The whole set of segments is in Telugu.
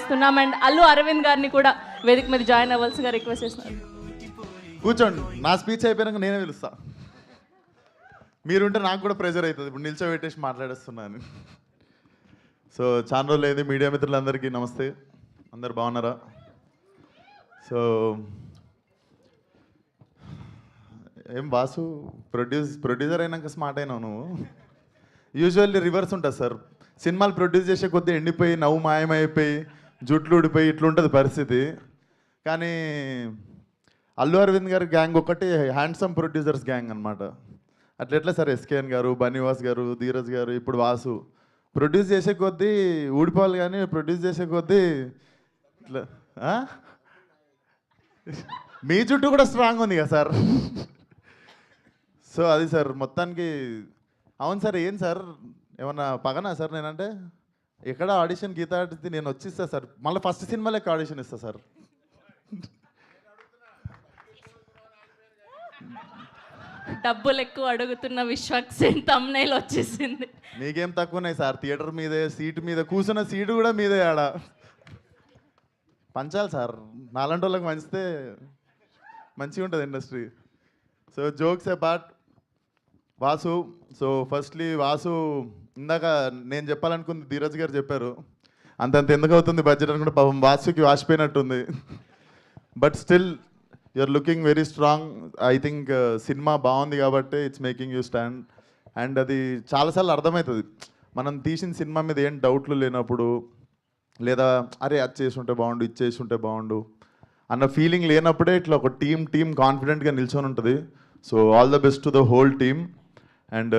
చేస్తున్నాం. అండ్ అల్లు అరవింద్ గారిని కూడా వేదిక మీద జాయిన్ అవ్వాల్సిగా రిక్వెస్ట్ చేస్తున్నాను. కూర్చోండి, నా స్పీచ్ అయిపోయాక నేనే పిలుస్తా. మీరుంటే నాకు కూడా ప్రెజర్ అవుతుంది, ఇప్పుడు నిల్చోబెట్టేసి మాట్లాడేస్తున్నాను. సో చాలా రోజులు అయింది. మీడియా మిత్రులందరికీ నమస్తే. అందరు బాగున్నారా? సో ఏం బాసు, ప్రొడ్యూసర్ అయినాక స్మార్ట్ అయినావు నువ్వు. యూజువల్లీ రివర్స్ ఉంటుంది సార్. సినిమాలు ప్రొడ్యూస్ చేసే కొద్దీ ఎండిపోయి నవ్వు మాయమైపోయి జుట్లు ఊడిపోయి ఇట్లుంటుంది పరిస్థితి. కానీ అల్లు అరవింద్ గారి గ్యాంగ్ ఒకటి హ్యాండ్సమ్ ప్రొడ్యూసర్స్ గ్యాంగ్ అనమాట. అట్లెట్లా సార్ ఎస్కేఎన్ గారు, బన్నీవాస్ గారు, ధీరజ్ గారు, ఇప్పుడు వాసు ప్రొడ్యూస్ చేసే కొద్దీ ఊడిపోవాలి, కానీ ప్రొడ్యూస్ చేసే కొద్దీ ఇట్లా మీ జుట్టు కూడా స్ట్రాంగ్ ఉంది కదా సార్. సో అది సార్ మొత్తానికి. అవును సార్, ఏం సార్ ఏమన్నా పగనా సార్? నేనంటే ఎక్కడ ఆడిషన్ గీత ఆడితే నేను వచ్చిస్తా సార్, మళ్ళీ ఫస్ట్ సినిమాలకి ఆడిషన్ ఇస్తా సార్. డబ్బులు ఎక్కువ అడుగుతున్న విశ్వక్సేన్ తమ్నైల్ వచ్చేసింది. మీకేం తక్కువన్నాయి సార్, థియేటర్ మీదే, సీటు మీద కూర్చున్న సీటు కూడా మీదే. ఆడ పంచాలి సార్, నాలాంటి వాళ్ళకి మంచితే మంచిగా ఉంటుంది industry. So jokes apart, Vasu. So firstly Vasu, ఇందాక నేను చెప్పాలనుకుంది ధీరజ్ గారు చెప్పారు. అంతంత ఎందుకు అవుతుంది బడ్జెట్ అనుకుంటే పాపం వాసుకి వాసిపోయినట్టుంది. But still you are looking very strong. I think cinema బాగుంది కాబట్టి it's making you stand. And అది చాలాసార్లు అర్థమవుతుంది, మనం తీసిన సినిమా మీద ఏం డౌట్లు లేనప్పుడు, లేదా అరే అది చేసి ఉంటే బాగుండు, ఇది చేసి ఉంటే బాగుండు అన్న ఫీలింగ్ లేనప్పుడే ఇట్లా ఒక టీమ్ కాన్ఫిడెంట్గా నిల్చొని ఉంటుంది. So all the best to the whole team. And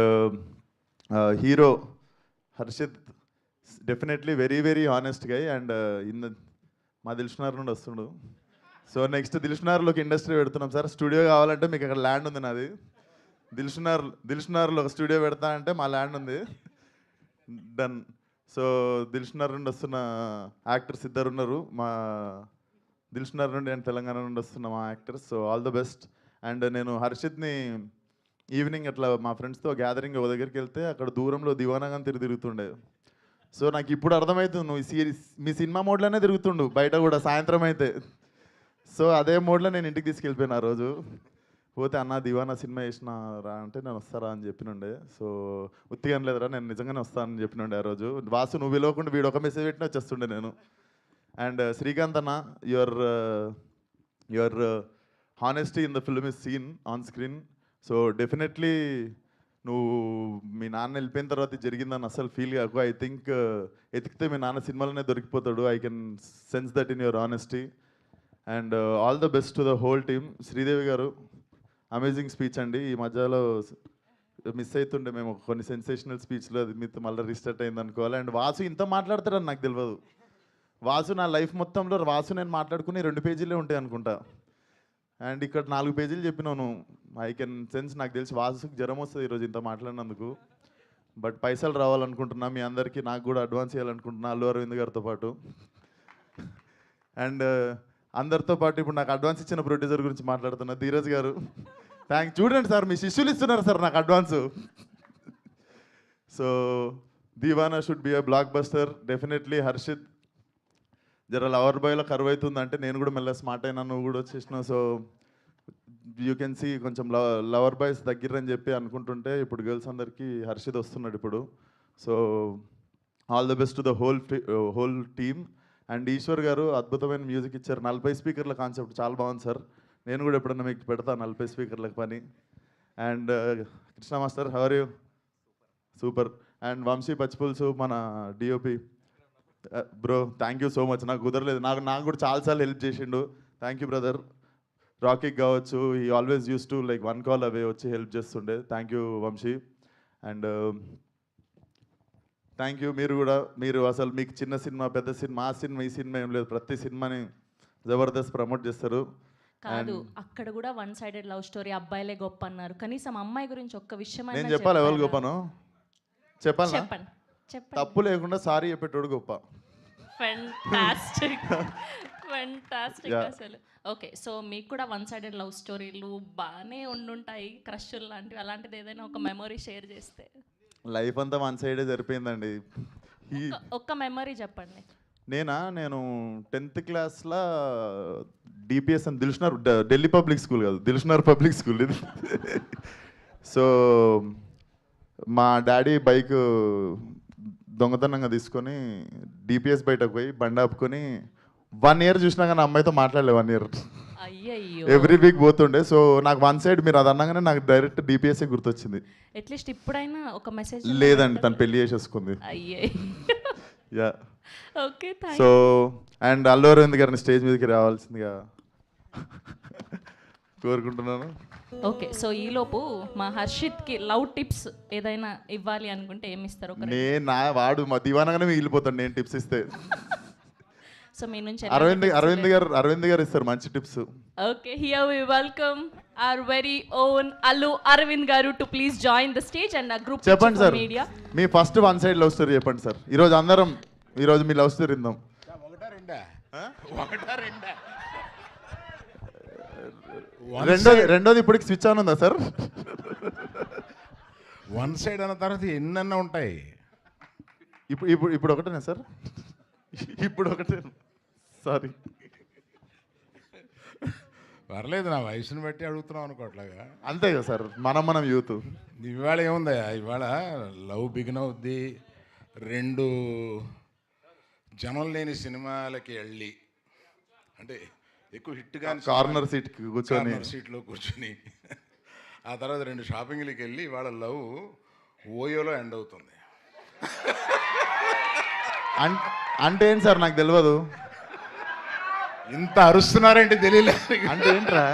hero Harshith definitely very very honest guy. And మా దిల్షునార్ నుండి వస్తుండు. సో నెక్స్ట్ దిల్షునార్లోకి ఇండస్ట్రీ పెడుతున్నాం సార్. స్టూడియో కావాలంటే మీకు అక్కడ ల్యాండ్ ఉంది నాది. దిల్షునార్లో ఒక స్టూడియో పెడతా అంటే మా ల్యాండ్ ఉంది, డన్. సో దిల్షునార్ నుండి వస్తున్న యాక్టర్స్ ఇద్దరు ఉన్నారు, మా దిల్షునార్ నుండి అండ్ తెలంగాణ నుండి వస్తున్న మా actors. So all the best. And నేను హర్షిత్ని ఈవినింగ్ అట్లా మా ఫ్రెండ్స్తో గ్యాదరింగ్ ఒక దగ్గరికి వెళ్తే అక్కడ దూరంలో దివానాగా తిరుగుతుండే. సో నాకు ఇప్పుడు అర్థమవుతుంది, నువ్వు మీ సినిమా మోడ్లోనే తిరుగుతుండు బయట కూడా సాయంత్రం అయితే. సో అదే మోడ్లో నేను ఇంటికి తీసుకెళ్ళిపోయాను ఆ రోజు. పోతే అన్న దివానా సినిమా వేసిన రా అంటే నేను వస్తారా అని చెప్పినుండే. సో ఉత్తిగా లేదురా, నేను నిజంగానే వస్తానని చెప్పినుండే ఆ రోజు. వాసు నువ్వు పిలవకుండా వీడు ఒక మెసేజ్ పెట్టినా వచ్చేస్తుండే నేను. అండ్ శ్రీకాంత్ అన్న, your honesty in the film is seen on screen. So definitely నువ్వు మీ నాన్న వెళ్ళిపోయిన తర్వాత ఇది జరిగిందని అసలు ఫీల్ కాకు. ఐ థింక్ ఎతికితే మీ నాన్న సినిమాలోనే దొరికిపోతాడు. I can sense that in your honesty. And all the best to the whole team. Sridevi garu amazing speech అండి. ఈ మధ్యలో మిస్ అవుతుండే మేము కొన్ని సెన్సేషనల్ స్పీచ్లో, అది మీతో మళ్ళీ రీస్టార్ట్ అయింది అనుకోవాలి. అండ్ వాసు ఇంత మాట్లాడతారని నాకు తెలియదు. వాసు నా లైఫ్ మొత్తంలో వాసు నేను మాట్లాడుకుని 2 పేజీలే ఉంటాయి అనుకుంటా. అండ్ ఇక్కడ 4 పేజీలు చెప్పినాను. ఐ కెన్ సెన్స్, నాకు తెలిసి వాసుకి జ్వరం వస్తుంది ఈరోజు ఇంత మాట్లాడినందుకు. బట్ పైసలు రావాలనుకుంటున్నా మీ అందరికీ, నాకు కూడా అడ్వాన్స్ చేయాలనుకుంటున్నా అల్లు అరవింద్ గారితో పాటు. అండ్ అందరితో పాటు ఇప్పుడు నాకు అడ్వాన్స్ ఇచ్చిన ప్రొడ్యూసర్ గురించి మాట్లాడుతున్నా, ధీరజ్ గారు. చూడండి సార్, మీ శిష్యులు ఇస్తున్నారు సార్ నాకు advance. So Deewana should be a blockbuster definitely. Harshith జర లవర్ బాయ్లో కరువు అవుతుంది అంటే నేను కూడా మెల్ల స్మార్ట్ అయినా, నువ్వు కూడా వచ్చేసినావు. సో యూ కెన్ సీ కొంచెం లవర్ బాయ్స్ దగ్గరని చెప్పి అనుకుంటుంటే ఇప్పుడు గర్ల్స్ అందరికీ హర్షిత్ వస్తున్నాడు ఇప్పుడు. So all the best to the whole team. And Eshwar garu అద్భుతమైన మ్యూజిక్ ఇచ్చారు. 40 స్పీకర్ల కాన్సెప్ట్ చాలా బాగుంది సార్. నేను కూడా ఎప్పుడన్నా మీకు పెడతా 40 స్పీకర్లకు పని. And Krishna master, how are you? Super. And Vamshi Pachipulusu మన DOP bro, thank you so much. నాకు కుదరలేదు, నాకు కూడా చాలాసార్లు హెల్ప్ చేసిండు. Thank you brother. రాకీకి కావచ్చు, ఈ always use to like 1 call away వచ్చి హెల్ప్ చేస్తుండే. Thank you Vamshi. And thank you మీరు అసలు మీకు చిన్న సినిమా పెద్ద సినిమా ఆ సినిమా ఈ సినిమా ఏం లేదు, ప్రతి సినిమాని జబర్దస్త్ ప్రమోట్ చేస్తారు. కాదు, అక్కడ కూడా 1 సైడెడ్ లవ్ స్టోరీ, అబ్బాయిలే గొప్ప అన్నారు. కనీసం అమ్మాయి గురించి ఒక్క విషయం నేను చెప్పాలి. ఎవరు గొప్పను చెప్పాలి? చెప్పండి. తప్పు లేకుండా సారీ చెప్పేటోడు గొప్ప. ఫెంటాస్టిక్ అసలు. ఓకే, సో మీకు కూడా 1 సైడెడ్ లవ్ స్టోరీలు బాగానే ఉండుంటాయి, క్రష్లు లాంటివి. అలాంటిది ఏదైనా ఒక మెమొరీ షేర్ చేస్తే. లైఫ్ అంతా 1 సైడే సరిపోయిందండి. ఒక్క మెమరీ చెప్పండి. నేను 10th క్లాస్లో డిపిఎస్ అని దిల్షునర్ ఢిల్లీ పబ్లిక్ స్కూల్ కాదు దిల్షునర్ పబ్లిక్ స్కూల్ ఇది. సో మా డాడీ బైక్ దొంగతనంగా తీసుకొని డిపిఎస్ బయటకు పోయి బండి ఆపుకొని 1 year చూసినా కానీ అమ్మాయితో మాట్లాడలే 1 year. అయ్యయ్యో. ఎవ్రీ వీక్ పోతుండే. సో నాకు వన్ సైడ్ మీరు అది అన్నగానే నాకు డైరెక్ట్ డిపిఎస్ఏ గుర్తొచ్చింది. అట్లీస్ట్ ఇప్పుడైనా ఒక మెసేజ్. లేదండి, తను పెళ్లి చేసేసుకుంది. అయ్యే. Yeah. Okay, so and Allu Aravind గారిని స్టేజ్ మీదకి రావాల్సిందిగా కోరుకుంటున్నాను. ఓకే, సో ఈలోపు మా హర్షిత్కి లవ్ టిప్స్ ఏదైనా ఇవ్వాలి అనుకుంటే ఏమి ఇస్తారు? ఒక వాడు మా దివానగానే మిగిలిపోతాడు నేను టిప్స్ ఇస్తే. సో మీ నుంచి అరవింద్ గారు ఇస్తారు మంచి tips. Okay, here we welcome our very own Allu Aravind garu to please join the stage and a group చెప్పండి సార్, media. మీ first one side love story చెప్పండి సార్. ఈరోజు మీ లవ్ స్టోరీ విందాం. రెండోది ఇప్పటికి స్విచ్ ఆన్ ఉందా సార్? వన్ సైడ్ అన్న తర్వాత ఎన్నన్నా ఉంటాయి. ఇప్పుడు ఒకటేనా సార్? ఇప్పుడు ఒకటే, సారీ. పర్లేదు, నా వయసుని బట్టి అడుగుతున్నాం అనుకోవట్లాగా. అంతే కదా సార్, మనం యూత్. ఇవాళ ఏముందా, ఇవాళ లవ్ బిగిన్ అవుద్ది. 2 జనం లేని సినిమాలకి వెళ్ళి, అంటే ఎక్కువ హిట్ కానీ కార్నర్ సీట్లో కూర్చొని ఆ తర్వాత 2 షాపింగ్లకి వెళ్ళి ఇవాళ లవ్ ఓయోలో ఎండ్ అవుతుంది. అంటే ఏంటి సార్, నాకు తెలియదు. ఇంత అరుస్తున్నారంటే తెలియలేదు. అంటే ఏంట్రా?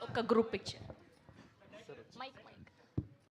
ఒక గ్రూప్ పిక్చర్.